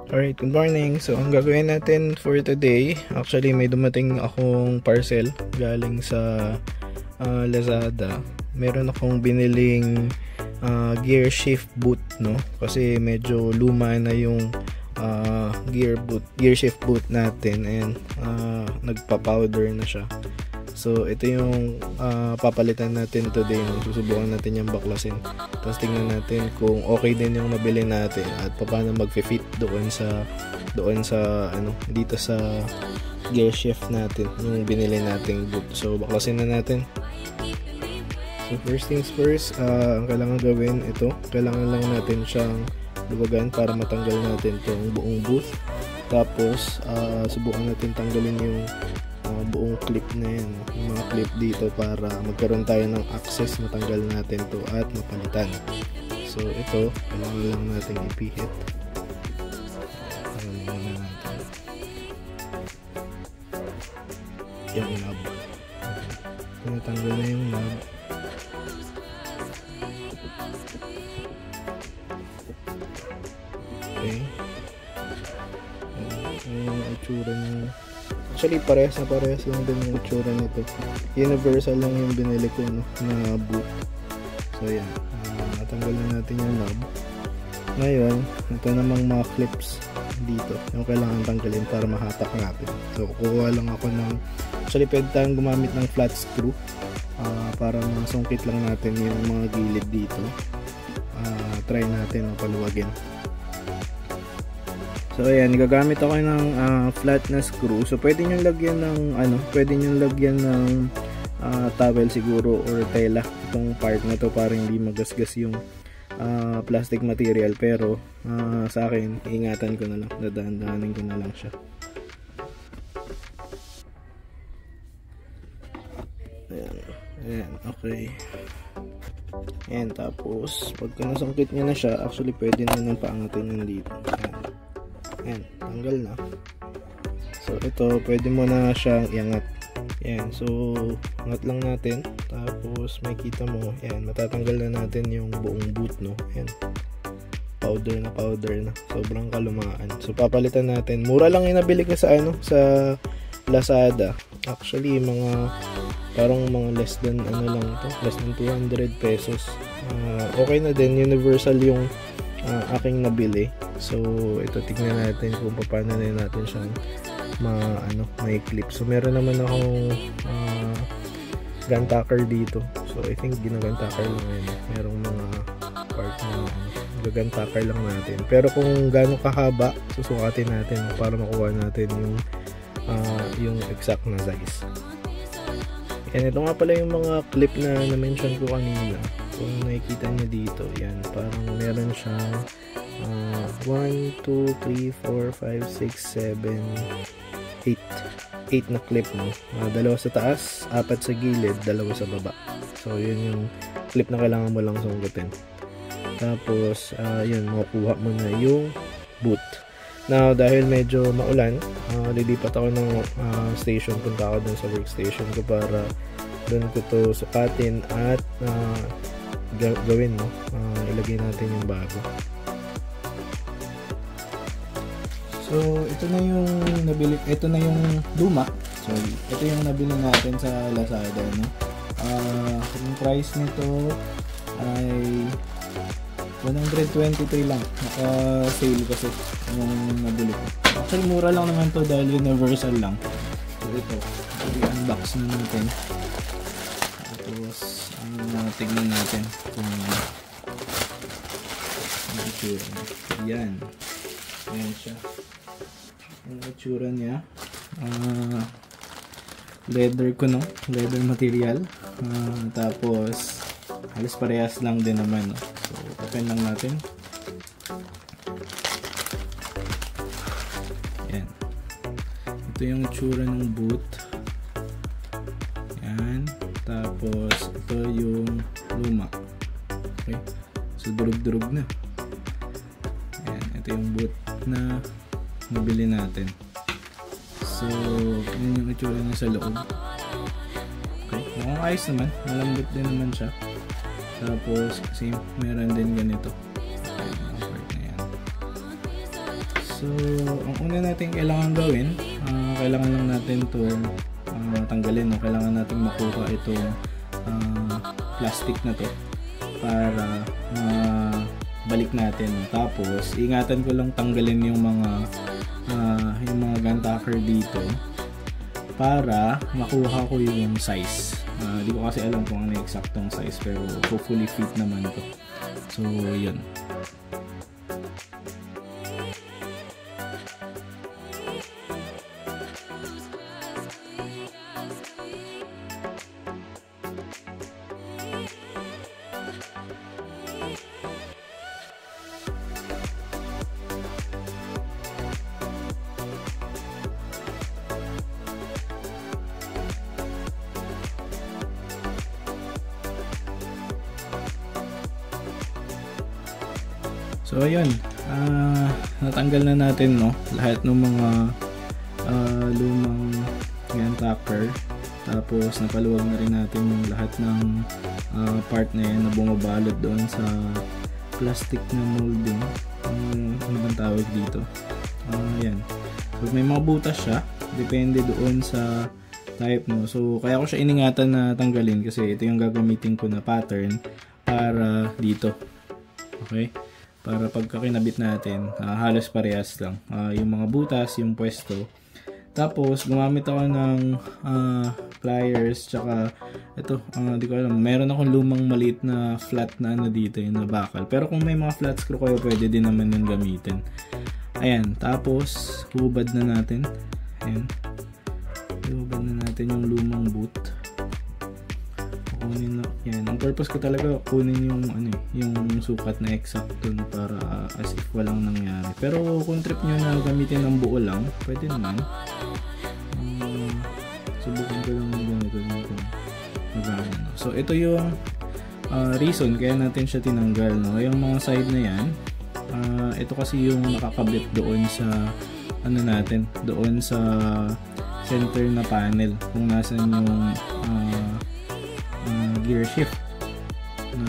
Alright, good morning. So, ang gagawin natin for today, actually may dumating akong parcel galing sa Lazada. Meron akong biniling gear shift boot, no? Kasi medyo luma na yung gear shift boot natin and nagpa-powder na siya. So, ito yung papalitan natin today. Susubukan natin yung baklasin. Tapos tingnan natin kung okay din yung nabili natin at paano mag-fit doon sa dito sa gear shift natin, yung binili nating boot. So, baklasin na natin. So, first things first, ang kailangan gawin ito. Kailangan lang natin siyang luwagan para matanggal natin itong buong boot. Tapos, subukan natin tanggalin yung buong clip na yan, yung mga clip dito para magkaroon tayo ng access, matanggal natin to at mapalitan. So ito, kailangan lang natin ipihit. Yung knob. Natanggal na yung knob. Okay. Yung itsura niya. Actually, parehas lang din yung itsura nito. Universal lang yung binili ko, no, na boot. So, yan. Natanggal na natin yung knob. Ngayon, ito namang mga clips dito. Yung kailangan tanggalin para mahatak natin. So, kukuha lang ako ng... Actually, pwede tayong gumamit ng flat screw para masungkit lang natin yung mga gilid dito. Try natin paluwagin. So ayan, gagamit ako ng flat na screw. So pwede niyo lagyan ng towel siguro or tela itong part na to para hindi magasgas yung plastic material, pero sa akin ingatan ko na lang, dadaan-daanin ko na lang siya. Ayan, okay. Ayan, tapos pagka nasungkit niya na siya, actually pwede na nang paangatin yun dito. Ayan, tanggal na. So ito, pwede mo na siyang iangat. Ayan, so angat lang natin. Tapos makikita mo, ayan, matatanggal na natin yung buong boot, no. Ayan, powder na. Sobrang kalumaan. So papalitan natin. Mura lang yung nabili ko sa Lazada. Actually, parang mga less than less than 200 pesos. Okay na din, universal yung aking nabili. So ito, tignan natin kung paano na natin siyang may clip. So meron naman akong gun tacker dito. So I think ginagun tacker lang yun. Merong mga part na gun tacker lang natin. Pero kung gaano kahaba, susukatin natin para makuha natin yung exact na size. And ito nga pala yung mga clip na na-mention ko kanina. Kung nakikita nyo dito, yan, parang meron siyang 1, 2, 3, 4, 5, 6, 7, 8 na clip, no? 2 sa taas, 4 sa gilid, 2 sa baba. So yun yung clip na kailangan mo lang sunggutin. Tapos yun, makukuha mo na yung boot. Now, dahil medyo maulan, lilipat ako ng station. Punta ako dun sa workstation ko para dun ko to sukatin at gawin, no? Ilagay natin yung bago. So, ito na yung luma. Sorry. Ito yung nabili natin sa Lazada, no? Yung price nito ay 123 lang. Naka-sale kasi yung nabili ko. Actually, mura lang naman to dahil universal lang. So, ito. I-unbox na natin. Tapos, tignan natin kung ano itsura niya. Yan. Ayan siya. Yung itsura niya. Leather ko, no? Leather material. Tapos, halos parehas lang din naman, no? So, open lang natin. Ayan. Ito yung itsura ng boot. Ayan. Tapos, ito yung luma. Okay. So, durug-durug na. Ayan. Ito yung boot na nabili natin. So, yun yung itsura niya sa loob. Okay. Mukhang ayos naman. Malambot din naman siya. Tapos, kasi meron din ganito. Okay, mga part na yan. So, ang una natin kailangan gawin, kailangan lang natin to tanggalin, no? Kailangan natin makuha itong plastic na to para balik natin. Tapos, ingatan ko lang tanggalin yung mga gun tucker dito para makuha ko yung size. Di ko kasi alam kung ano yung eksaktong size, pero hopefully fit naman to. So, yun. So ayun, natanggal na natin, no, lahat ng mga lumang gun tucker. Tapos napaluwag na rin natin yung lahat ng part na yan na bumabalot doon sa plastic na molding. Ano bang tawag dito? Yan. So may mga butas siya, depende doon sa type, no. So kaya ko siya iningatan na tanggalin kasi ito yung gagamitin ko na pattern para dito. Okay? Para pagka kinabit natin, halos parehas lang. Yung mga butas, yung pwesto. Tapos, gumamit ako ng pliers, tsaka ito, di ko alam, meron akong lumang maliit na flat na ano dito, yung bakal. Pero kung may mga flat screw kayo, pwede din naman yung gamitin. Ayan, tapos, hubad na natin. Ayan. Hubad na natin yung lumang boot. Kunin na, yan. Ang purpose ko talaga kunin yung yung sukat na exacto para as if walang nangyari. Pero kung trip nyo na gamitin ng buo lang, pwede naman. Subukan ko lang ganito. So ito yung reason kaya natin siya tinanggal, no? Yung mga side na yan, ito kasi yung nakakabit doon sa ano natin, doon sa center na panel kung nasan yung gear shift na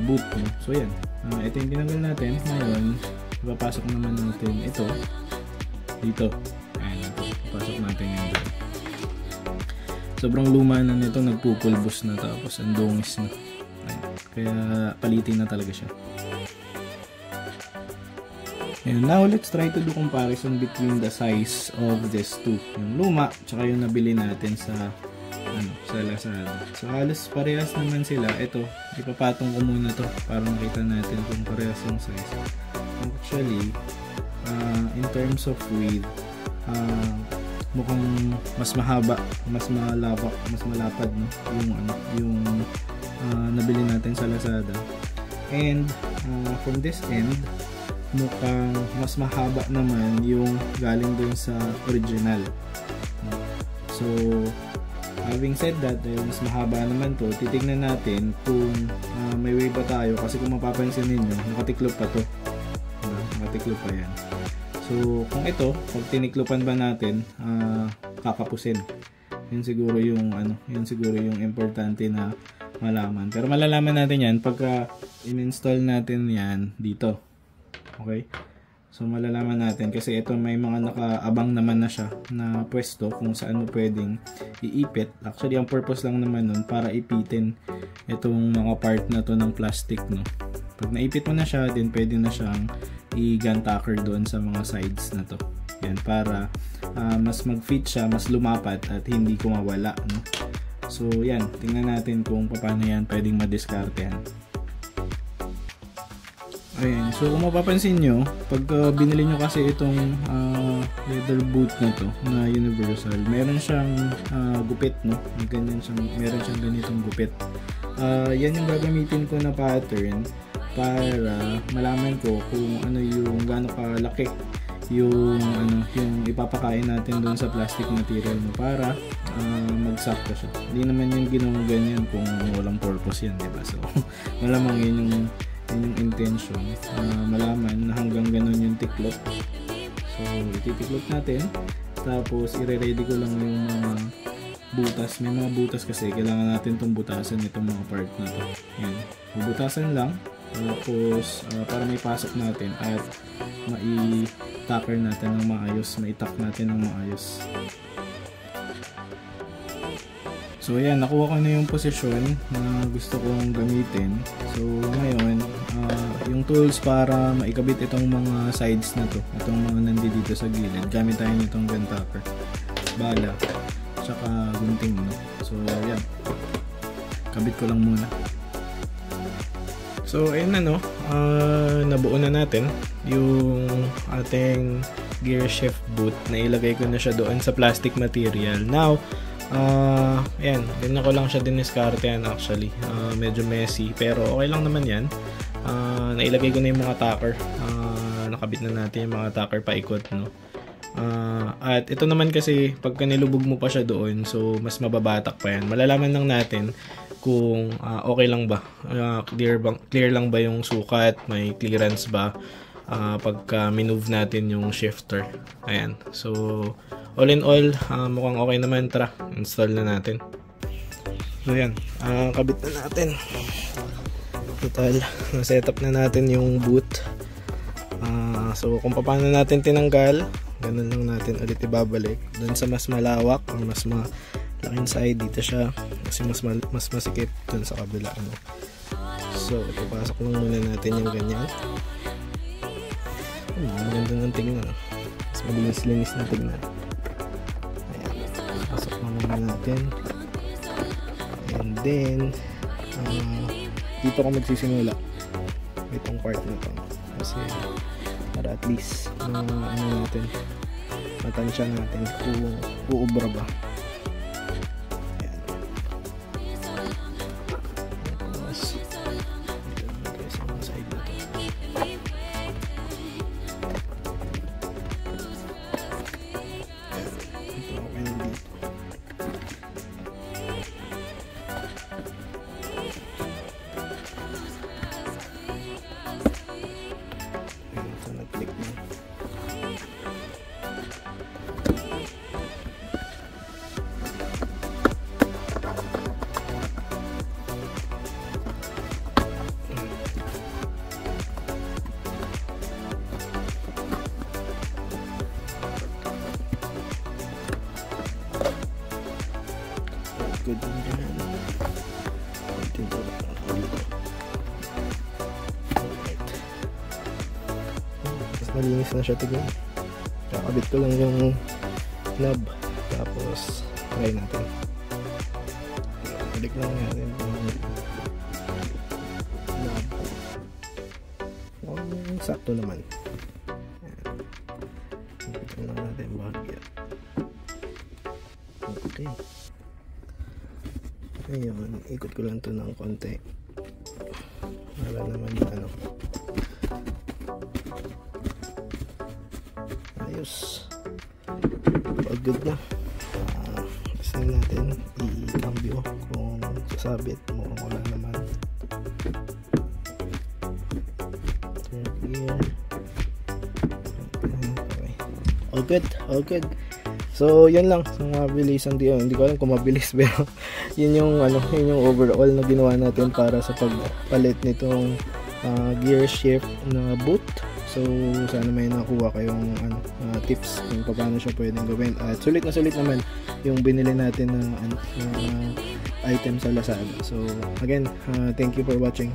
boot, no? So yan, ito yung tinanggal natin. Ngayon ipapasok naman natin ito dito. Ayan, ipapasok natin yan doon. Sobrang luma na nito, nagpupulbos na, tapos ang dungis na. Ayan, kaya palitin na talaga siya. And now let's try to do comparison between the size of these two, yung luma tsaka yung nabili natin sa sa Lazada. So halos parehas naman sila. Ito, ipapatong ko muna to para makita natin kung parehas yung size. Actually, in terms of width, mukhang mas mahaba, mas malawak, mas malapad, no, yung nabili natin sa Lazada. And from this end, mukhang mas mahaba naman yung galing dun sa original. So having said that, mas mahaba naman to, titignan natin kung may way ba tayo, kasi kung mapapansin ninyo, nakatiklop pa to. Nakatiklop pa yan. So kung ito, pag tiniklopan ba natin, kakapusin. Yun siguro yung yun siguro yung importante na malaman. Pero malalaman natin yan pagka in-install natin yan dito. Okay? So malalaman natin kasi ito may mga nakaabang naman na siya na pwesto kung saan mo pwedeng iipit. Actually ang purpose lang naman nun para ipitin itong mga part na to ng plastic, no. Pag naipit mo na siya, then pwede na siyang i-gun tucker doon sa mga sides na to. Yan, para mas mag-fit siya, mas lumapat at hindi kumawala, no. So yan, tingnan natin kung paano yan pwedeng madiskartehan. Ayan, so kung mapapansin nyo, pag binili nyo kasi itong leather boot na to, na universal, meron siyang gupit, no? Meron siyang ganitong gupit. Yan yung gagamitin ko na pattern para malaman ko kung ano yung gaano kalaki yung ipapakain natin doon sa plastic material mo para magsakto siya. Hindi naman yung ginawang ganyan kung walang purpose yan, diba? So malamang yun yung intention, malaman na hanggang ganun yung tiklop. So ititiklop natin, tapos i-ready ko lang yung mga butas. May mga butas kasi kailangan natin itong butasan itong mga part na to. Yan, bubutasan lang Tapos para may pasok natin at mai-tacker natin ng maayos, mai-tack natin ng maayos. So ayan, nakuha ko na yung posisyon na gusto kong gamitin. So ngayon, yung tools para maikabit itong mga sides na to, itong mga nandito sa gilid, gamit tayo nitong gun tacker, bala, tsaka gunting, no? So ayan, kabit ko lang muna. So ayun na, no, nabuo na natin yung ating gear shift boot. Nailagay ko na siya doon sa plastic material. Now ayan, ganyan ko lang siya diniskartehan actually. Medyo messy pero okay lang naman yan. Nailagay ko na yung mga tacker. Nakabit na natin yung mga tacker paikot, no? At ito naman kasi pagka nilubog mo pa siya doon, so mas mababatak pa yan. Malalaman lang natin kung okay lang ba, clear lang ba yung sukat, may clearance ba pagka minove natin yung shifter. Ayan, so all in all, mukhang okay naman. Tara, install na natin. So yan, kabit na natin. Total, na-setup na natin yung boot. So kung paano natin tinanggal, ganun lang natin ulit ibabalik. Dun sa mas malawak, or mas malaking side, dito siya. Kasi mas masikip dun sa kabila, ano. So ipapasok lang muna natin yung ganyan. Maganda ng tingnan, no? Mas malinis-linis na tingnan. Pasok na muna natin. And then dito ko magsisimula itong part na to, kasi para at least ano natin, matansya natin kung uubra ba. Ayan. Tapos dito natin sa mga side na to. Good din dyan. Mas malinis na siya tignan. Kakabit ko lang yung knob. Tapos try natin. Balik lang natin yung knob. Sakto naman. Balik lang natin bahagya. Okay. Ayun, ikot ko lang ito ng konti para naman ano, ayos, pagod na. Gusto natin i-cambio kung sasabit mo, wala naman. Turn gear. Okay. All good, all good. So yun lang, so mabilisan din, hindi ko alam kung mabilis pero yun yung overall na ginawa natin para sa pagpalit nitong gear shift na boot. So sana may nakuha kayong tips kung paano siya pwedeng gawin. At sulit na sulit naman yung binili natin na item sa Lazada. So again, thank you for watching.